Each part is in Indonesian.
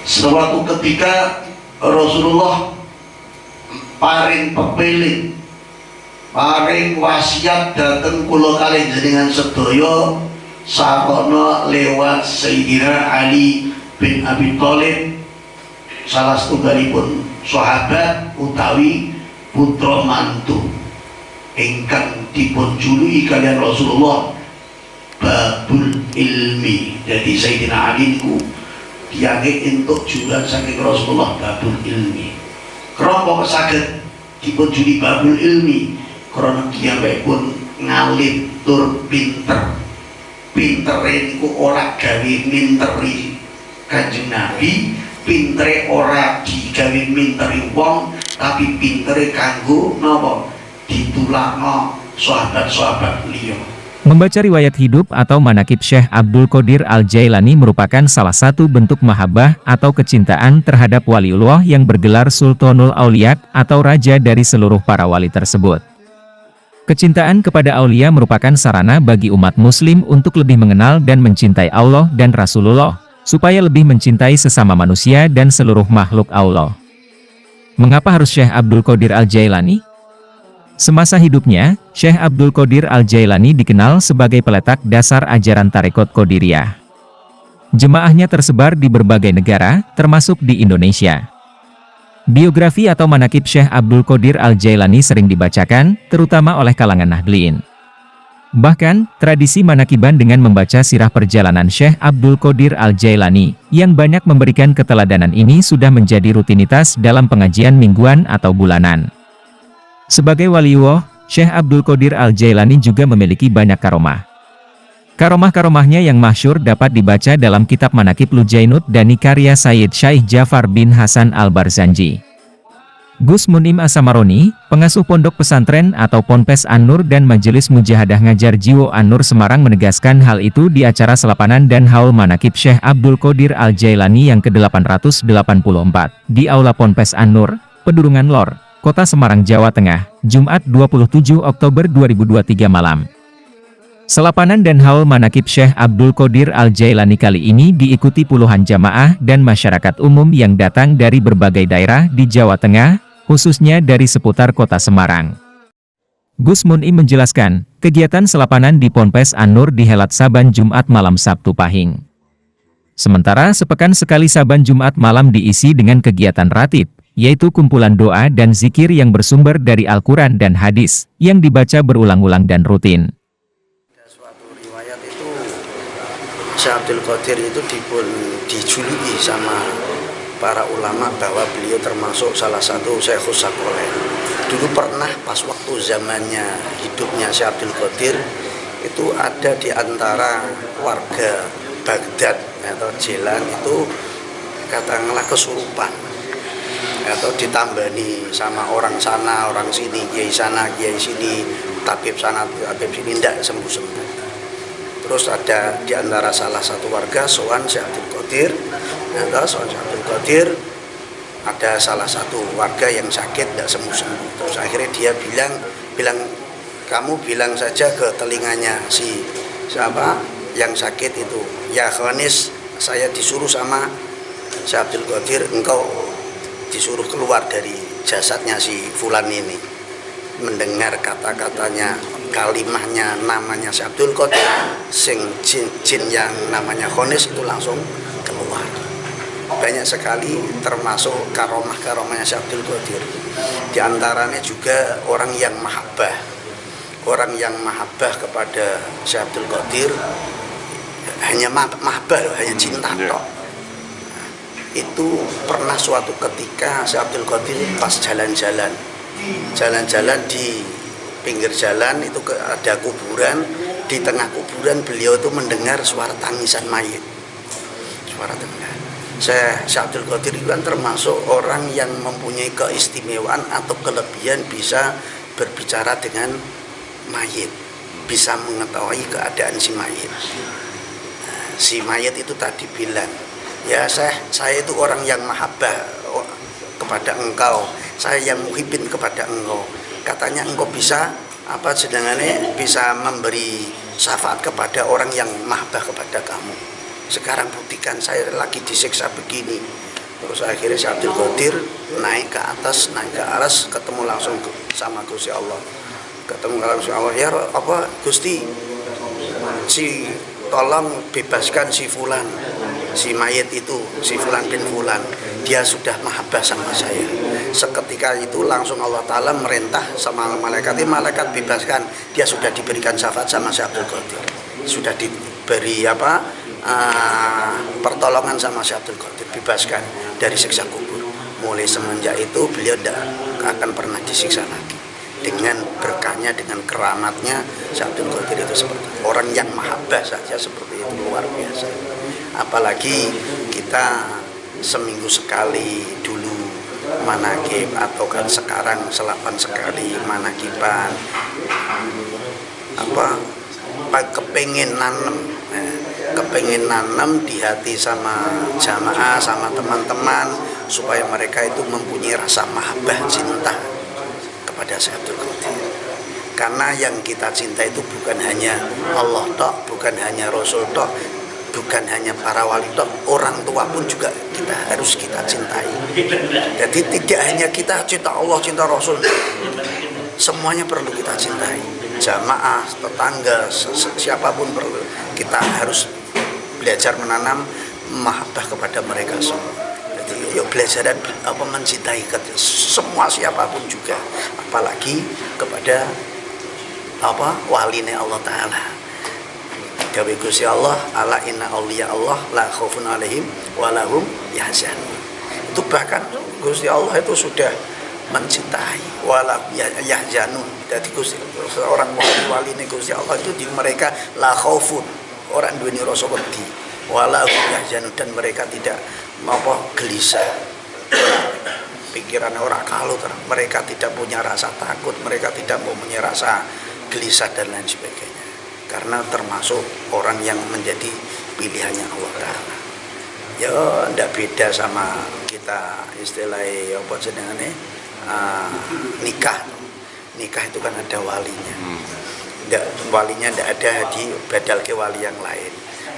Suatu ketika Rasulullah paring pepeling, paring wasiat dhateng kula kalih jenengan sedaya sakono lewat Sayyidina Ali bin Abi Thalib, salah setunggalipun sahabat utawi putra mantu ingkang dipun juluki kalian Rasulullah Babul Ilmi. Jadi Sayyidina Ali niku tiyake entuk julukan saking Rasulullah Babul Ilmi. Kenapa saged dipun juluki Babul Ilmi? Karena piyambakipun ngalim tur pinter. Pintere niku ora gawe minteri Kanjeng Nabi, pintere ora digawe minteri wong, tapi pintere kanggo napa? Ditulakno sahabat-sahabat beliau. Membaca riwayat hidup atau manakib Syekh Abdul Qadir Al-Jailani merupakan salah satu bentuk mahabbah atau kecintaan terhadap waliullah yang bergelar Sultanul Auliya atau raja dari seluruh para wali tersebut. Kecintaan kepada aulia merupakan sarana bagi umat muslim untuk lebih mengenal dan mencintai Allah dan Rasulullah, supaya lebih mencintai sesama manusia dan seluruh makhluk Allah. Mengapa harus Syekh Abdul Qadir Al-Jailani? Semasa hidupnya, Syekh Abdul Qadir Al-Jailani dikenal sebagai peletak dasar ajaran Tarekat Qadiriyah. Jemaahnya tersebar di berbagai negara, termasuk di Indonesia. Biografi atau manakib Syekh Abdul Qadir Al-Jailani sering dibacakan, terutama oleh kalangan Nahdliin. Bahkan, tradisi manakiban dengan membaca sirah perjalanan Syekh Abdul Qadir Al-Jailani, yang banyak memberikan keteladanan ini sudah menjadi rutinitas dalam pengajian mingguan atau bulanan. Sebagai waliullah, Syekh Abdul Qadir Al-Jailani juga memiliki banyak karomah. Karomah-karomahnya yang masyhur dapat dibaca dalam kitab Manakib Lujainud Dani karya Sayyid Syaikh Ja'far bin Hasan Al-Barzanji. Gus Munim As-Samaroni, pengasuh pondok pesantren atau Ponpes An-Nur dan Majelis Mujahadah Ngajar Jiwo An-Nur Semarang menegaskan hal itu di acara selapanan dan haul Manakib Syekh Abdul Qadir Al-Jailani yang ke-884 di Aula Ponpes An-Nur, Pedurungan Lor, Kota Semarang, Jawa Tengah, Jumat 27 Oktober 2023 malam. Selapanan dan haul manakib Syekh Abdul Qadir Al-Jailani kali ini diikuti puluhan jamaah dan masyarakat umum yang datang dari berbagai daerah di Jawa Tengah, khususnya dari seputar Kota Semarang. Gus Munim menjelaskan, kegiatan selapanan di Ponpes An-Nur dihelat saban Jumat malam Sabtu Pahing. Sementara sepekan sekali saban Jumat malam diisi dengan kegiatan ratib, yaitu kumpulan doa dan zikir yang bersumber dari Al-Quran dan hadis, yang dibaca berulang-ulang dan rutin. Suatu riwayat itu, Syekh Abdul Qadir itu dijuluki sama para ulama bahwa beliau termasuk salah satu Syekhus Saqalain. Dulu pernah pas waktu zamannya hidupnya Syekh Abdul Qadir, itu ada di antara warga Baghdad atau Jilan itu katakanlah kesurupan, atau ditambani sama orang sana, orang sini, kiai sana, kiai sini, tabib sana, tabib sini, tidak sembuh-sembuh. Terus ada di antara salah satu warga sowan Syekh Abdul Qadir, sowan Syekh Abdul Qadir, ada salah satu warga yang sakit tidak sembuh-sembuh. Terus akhirnya dia bilang kamu bilang saja ke telinganya si siapa yang sakit itu, ya Khanis, saya disuruh sama Syekh Abdul Qadir, engkau disuruh keluar dari jasadnya si Fulan ini, mendengar kata-katanya, kalimahnya, namanya Syekh Abdul Qadir, sing jin yang namanya Khanis itu langsung keluar. Banyak sekali termasuk karomah-karomahnya Syekh Abdul Qadir. Di antaranya juga orang yang mahabbah kepada Syekh Abdul Qadir, hanya mahabbah, hanya cinta tok. Itu pernah suatu ketika Syekh Abdul Qadir pas jalan-jalan di pinggir jalan itu ada kuburan. Di tengah kuburan beliau itu mendengar suara tangisan mayit, suara tengah. Syekh Abdul Qadir itu kan termasuk orang yang mempunyai keistimewaan atau kelebihan bisa berbicara dengan mayit, bisa mengetahui keadaan si mayit. Si mayit itu tadi bilang, ya saya itu orang yang mahabbah kepada engkau, saya yang muhibbin kepada engkau. Katanya engkau bisa bisa memberi syafaat kepada orang yang mahabbah kepada kamu. Sekarang buktikan, saya lagi disiksa begini, Terus akhirnya si Abdul Qadir naik ke atas, naik ke aras, ketemu langsung sama Gusti Allah. Ketemu langsung Allah, ya apa Gusti, si tolong bebaskan si Fulan, si mayit itu, si Fulan bin Fulan, dia sudah mahabbah sama saya. Seketika itu langsung Allah Ta'ala merintah sama malaikat bebaskan, dia sudah diberikan syafaat sama si Abdul Qadir, sudah diberi pertolongan sama si Abdul Qadir, bebaskan dari siksa kubur. Mulai semenjak itu beliau tidak akan pernah disiksa lagi. Dengan berkahnya, dengan keramatnya, si Abdul Qadir itu seperti orang yang mahabbah saja seperti itu, luar biasa. Apalagi kita seminggu sekali dulu manakib, atau kan sekarang selapan sekali manakiban, kepengen nanam di hati sama jamaah, sama teman-teman, supaya mereka itu mempunyai rasa mahabbah, cinta kepada Syekh Abdul Qadir. Karena yang kita cinta itu bukan hanya Allah tok, bukan hanya Rasul tok, bukan hanya para wali tok, orang tua pun juga harus kita cintai. Jadi tidak hanya kita cinta Allah, cinta Rasul, semuanya perlu kita cintai. Jamaah, tetangga, siapapun perlu. Kita harus belajar menanam mahabbah kepada mereka semua. Jadi yuk belajar mencintai semua, siapapun juga, apalagi kepada waline Allah Ta'ala. Gawe Gusti Allah, ala inna auliya Allah la khaufun alaihim wa lahum yahzanun. Itu bahkan Gusti Allah itu sudah mencintai wala yahzanun. Jadi seorang wali ini Gusti Allah itu di mereka la khaufun, orang duweni rasa wedi, wala yahzanun, dan mereka tidak gelisah, pikirannya orang kalut, mereka tidak punya rasa takut, mereka tidak punya rasa gelisah dan lain sebagainya, karena termasuk orang yang menjadi pilihannya Allah Ta'ala. Ya tidak beda sama kita istilahnya apa jenengane, nikah itu kan ada walinya, walinya tidak ada di badal ke wali yang lain.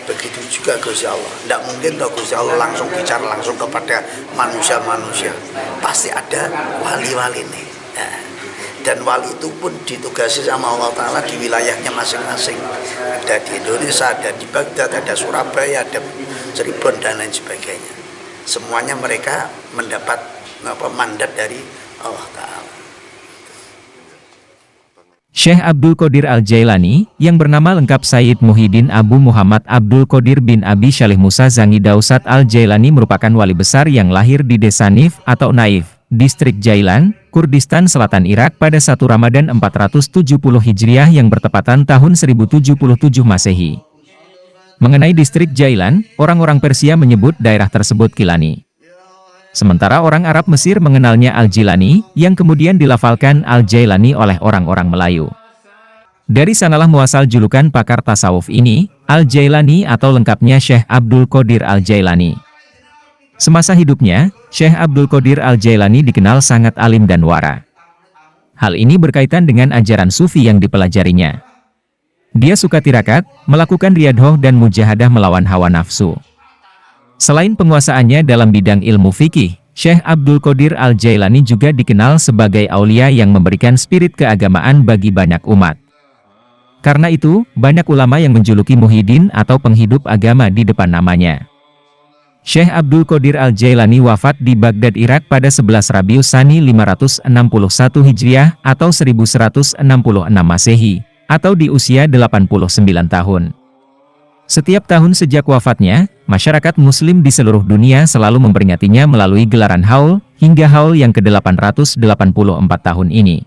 Begitu juga Gusti Allah, tidak mungkin toh Gusti Allah langsung bicara langsung kepada manusia-manusia, pasti ada wali-wali nih. Dan wali itu pun ditugasi sama Allah Ta'ala di wilayahnya masing-masing. Ada di Indonesia, ada di Baghdad, ada Surabaya, ada Cirebon dan lain sebagainya. Semuanya mereka mendapat mandat dari Allah Ta'ala. Syekh Abdul Qadir Al-Jailani, yang bernama lengkap Sayyid Muhyiddin Abu Muhammad Abdul Qadir bin Abi Shalih Musa Zangi Dausat Al-Jailani merupakan wali besar yang lahir di desa Nif atau Naif, distrik Jailan, Kurdistan Selatan Irak pada 1 Ramadan 470 Hijriah yang bertepatan tahun 1077 Masehi. Mengenai distrik Jailan, orang-orang Persia menyebut daerah tersebut Kilani. Sementara orang Arab Mesir mengenalnya Al-Jilani, yang kemudian dilafalkan Al-Jailani oleh orang-orang Melayu. Dari sanalah muasal julukan pakar tasawuf ini, Al-Jailani atau lengkapnya Syekh Abdul Qadir Al-Jailani. Semasa hidupnya, Syekh Abdul Qadir Al-Jailani dikenal sangat alim dan wara. Hal ini berkaitan dengan ajaran sufi yang dipelajarinya. Dia suka tirakat, melakukan riyadhah dan mujahadah melawan hawa nafsu. Selain penguasaannya dalam bidang ilmu fikih, Syekh Abdul Qadir Al-Jailani juga dikenal sebagai aulia yang memberikan spirit keagamaan bagi banyak umat. Karena itu, banyak ulama yang menjuluki Muhyiddin atau penghidup agama di depan namanya. Syekh Abdul Qadir Al-Jailani wafat di Baghdad, Irak pada 11 Rabiul Tsani 561 Hijriah atau 1166 Masehi, atau di usia 89 tahun. Setiap tahun sejak wafatnya, masyarakat muslim di seluruh dunia selalu memperingatinya melalui gelaran haul, hingga haul yang ke-884 tahun ini.